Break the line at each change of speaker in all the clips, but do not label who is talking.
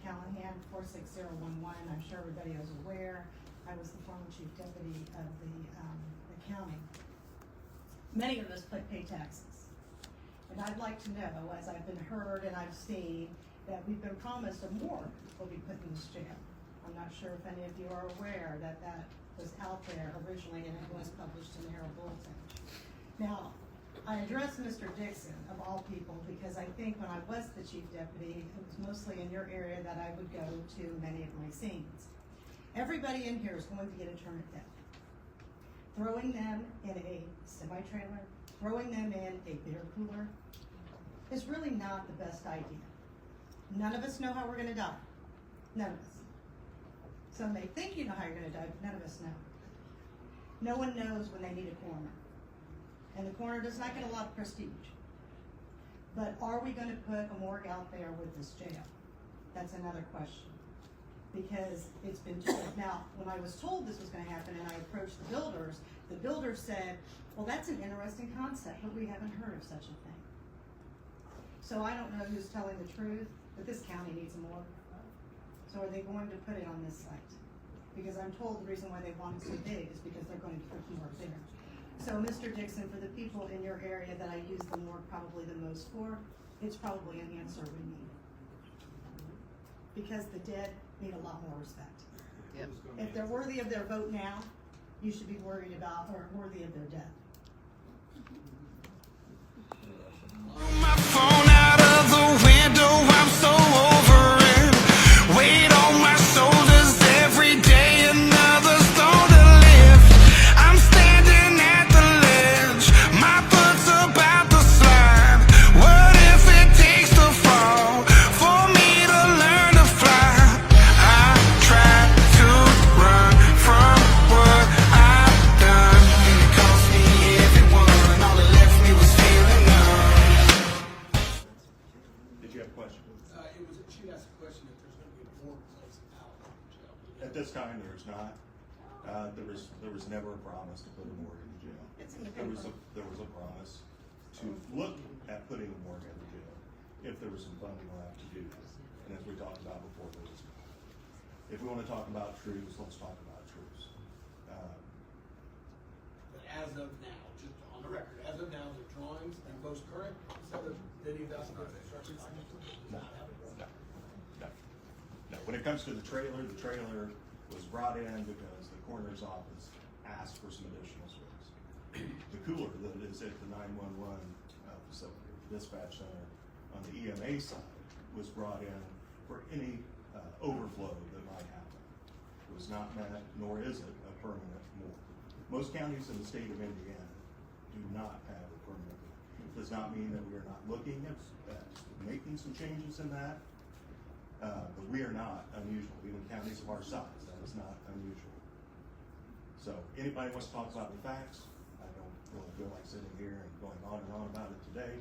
Callahan, 46011. I'm sure everybody is aware. I was the former chief deputy of the county. Many of us pay taxes. And I'd like to know, as I've been heard and I've seen, that we've been promised a morgue will be put in this jail. I'm not sure if any of you are aware that that was out there originally and it was published in the Herald Bulletin. Now, I addressed Mr. Dixon, of all people, because I think when I was the chief deputy, it was mostly in your area that I would go to many of my scenes. Everybody in here is going to get a turn at death. Throwing them in a semi-trailer, throwing them in a beer cooler is really not the best idea. None of us know how we're gonna die. None of us. Some may think you know how you're gonna die, but none of us know. No one knows when they need a coroner. And the coroner does not get a lot of prestige. But are we gonna put a morgue out there with this jail? That's another question. Because it's been told. Now, when I was told this was gonna happen and I approached the builders said, well, that's an interesting concept, but we haven't heard of such a thing. So I don't know who's telling the truth, but this county needs a morgue. So are they going to put it on this site? Because I'm told the reason why they want it so big is because they're going to put more there. So Mr. Dixon, for the people in your area that I use the morgue probably the most for, it's probably an answer we need. Because the dead need a lot more respect. Yep. If they're worthy of their vote now, you should be worried about, or worthy of their death.
My phone out of the window, I'm so over it. Weight on my shoulders every day, another stone to lift. I'm standing at the ledge, my foot's about to slide. What if it takes to fall for me to learn to fly? I tried to run from what I've done, and it cost me everyone. All it left me was feeling numb.
Did you have a question?
She asked a question if there's going to be a morgue place out in the jail.
At this time, there's not. There was never a promise to put a morgue in the jail. There was a promise to look at putting a morgue in the jail if there was some funding left to do this. And as we talked about before, there was not. If we want to talk about truths, let's talk about truths.
But as of now, just on the record, as of now, the drawings and most current set of any of that construction
No. When it comes to the trailer was brought in because the coroner's office asked for some additional space. The cooler that is at the 911 facility, dispatch center on the EMA side, was brought in for any overflow that might happen. It was not met, nor is it a permanent morgue. Most counties in the state of Indiana do not have a permanent morgue. Does not mean that we are not looking at making some changes in that. But we are not unusual, even counties of our size, that is not unusual. So anybody wants to talk about the facts, I don't really feel like sitting here and going on and on about it today.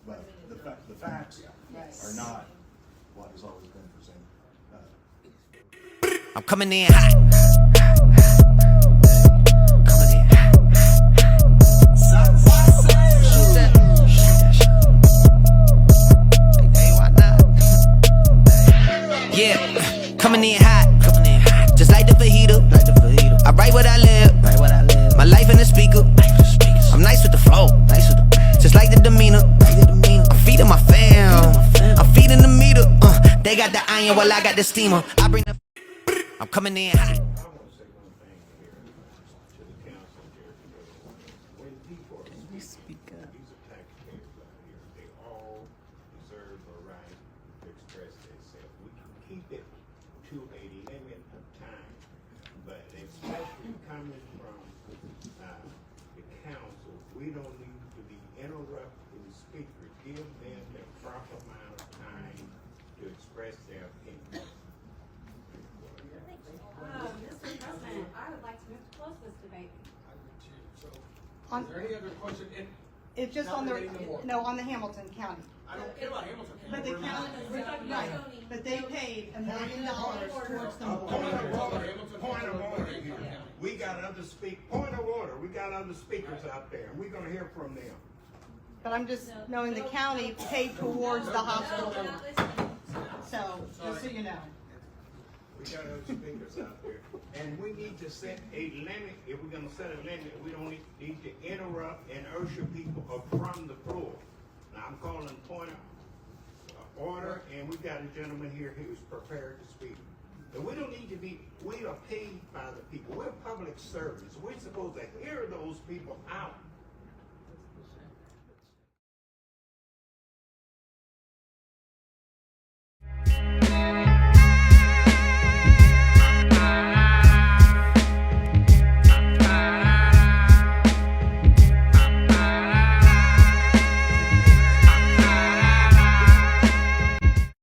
But the facts are not what has always been presented.
I'm coming in hot. Coming in hot. Yeah, coming in hot, just like the fajita. I write what I live, my life in the speaker. I'm nice with the flow, just like the demeanor. I'm feeding my fam, I'm feeding the meter. They got the iron while I got the steamer. I bring the. I'm coming in hot.
I want to say one thing here to the council here. When people are speaking, these are taxpayers out here. They all deserve a right to express themselves. We can keep it to a limit of time, but especially coming from the council, we don't need to be interrupting the speaker. Give them the proper amount of time to express their opinion.
Mr. President, I would like to move to close this debate.
Is there any other question?
It's just on on the Hamilton County.
I don't care about Hamilton County.
But the
We're not-
county, right, but they paid $1 million towards the
Point
morgue.
of order here. We got other point of order. We got other speakers out there, and we're gonna hear from them.
But I'm just knowing the county paid towards the hospital. So, just so you know.
We got other speakers out there, and we need to set a limit. If we're gonna set a limit, we don't need to interrupt and usher people up from the floor. Now, I'm calling point of order, and we got a gentleman here who's prepared to speak. And we don't need to be, we are paid by the people. We're public servants. We're supposed to hear those people out.